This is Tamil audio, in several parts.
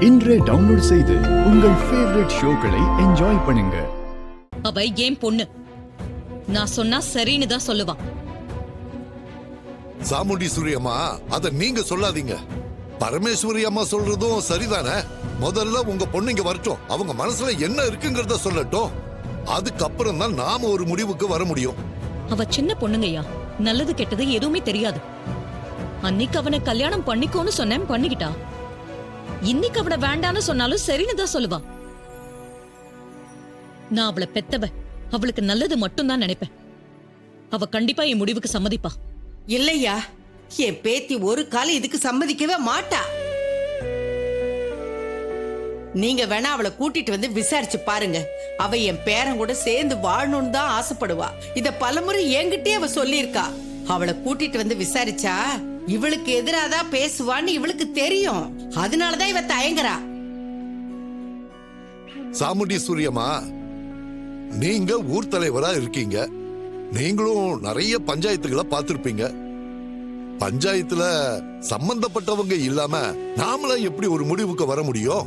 இன்றே டவுன்லோட் செய்து உங்கள் ஃபேவரட் ஷோக்களை என்ஜாய் பண்ணுங்க. அவ ஏன் பொண்ணு, நான் சொன்னா சரின்னு தான் சொல்லுவான். சாமுண்டீஸ்வரி அம்மா, அத நீங்க சொல்லாதீங்க. பரமேஸ்வரி அம்மா சொல்றதும் சரிதானே. முதல்ல உங்க பொண்ணுங்க வரட்டும், அவங்க மனசுல என்ன இருக்குங்கிறத சொல்லட்டும். அதுக்கப்புறம் தான் நாம ஒரு முடிவுக்கு வர முடியும். அவ சின்ன பொண்ணுங்கய்யா, நல்லது கெட்டது எதுவுமே தெரியாது. அன்னைக்கு அவனை கல்யாணம் பண்ணிக்கோன்னு சொன்னேன், பண்ணிக்கிட்டா. இன்னைக்கு அவனை வேண்டான்னு சொன்னாலும் சரின்னு தான் சொல்லுவா. நான் அவளை பெத்தவ, அவளுக்கு நல்லது மட்டும் தான் நினைப்பேன். அவ கண்டிப்பா என் முடிவுக்கு சம்மதிப்பா. இல்லையா, என் பேத்தி ஒரு காலம் இதுக்கு சம்மதிக்கவே மாட்டா. நீங்க வேணா அவளை கூட்டிட்டு வந்து விசாரிச்சு பாருங்க. அவ என் பேரன் கூட சேர்ந்து வாழணும்னு தான் ஆசைப்படுவா. இத பலமுறை என்கிட்டயே அவ சொல்லியிருக்கா. அவளை கூட்டிட்டு வந்து விசாரிச்சா இவளுக்கு எதிராதான் பேசுவான்னு இவளுக்கு தெரியும். அதனாலதான் இவ தயங்குறா. சாமுண்டீஸ்வரி அம்மா, நீங்க ஊர் தலைவரா இருக்கீங்க. நீங்களும் நிறைய பஞ்சாயத்துகளை பார்த்திருப்பீங்க. பஞ்சாயத்துல சம்பந்தப்பட்டவங்க இல்லாம நாமள எப்படி ஒரு முடிவுக்கு வர முடியும்?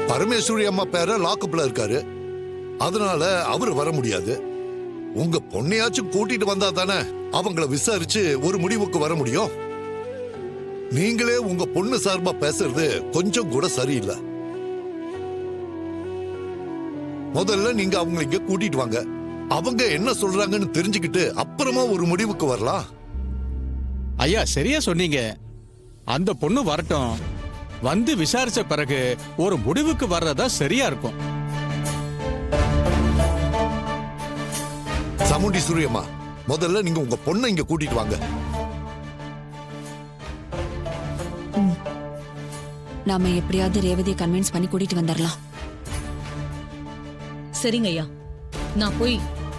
பரமேஸ்வரி அம்மா பேர லாக்கப்ல இருக்காரு, அதனால அவர் வர முடியாது. உங்க பொண்ணையாச்சும் கூட்டிட்டு வந்தா தானே அவங்கள விசாரிச்சு ஒரு முடிவுக்கு வர முடியும். நீங்களே உங்க பொண்ணு சார்பா பேசுறது கொஞ்சம் கூட சரியில்லை. முதல்ல நீங்க அவங்க இங்க கூட்டிட்டு வாங்க. அவங்க என்ன சொல்றாங்கன்னு தெரிஞ்சுக்கிட்டு அப்புறமா ஒரு முடிவுக்கு வரலாம். ஐயா, சரியா சொன்னீங்க. அந்த பொண்ணு வரட்டும், வந்து விசாரிச்ச பிறகு ஒரு முடிவுக்கு வர்றதா சரியா இருக்கும். சாமுண்டீஸ்வரி அம்மா, முதல்ல நீங்க உங்க பொண்ணை இங்க கூட்டிட்டு வாங்க. நாம எப்படியாவது ரேவதியை கன்வின்ஸ் பண்ணி கூட்டிட்டு வந்துடலாம். சரிங்க ஐயா, நான் போய்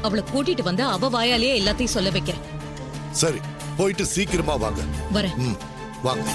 அவளை கூட்டிட்டு வந்து அவ வாயாலேயே எல்லாத்தையும் சொல்ல வைக்கிறேன். சரி, போயிட்டு சீக்கிரமா வாங்க. வரேன். வாங்க.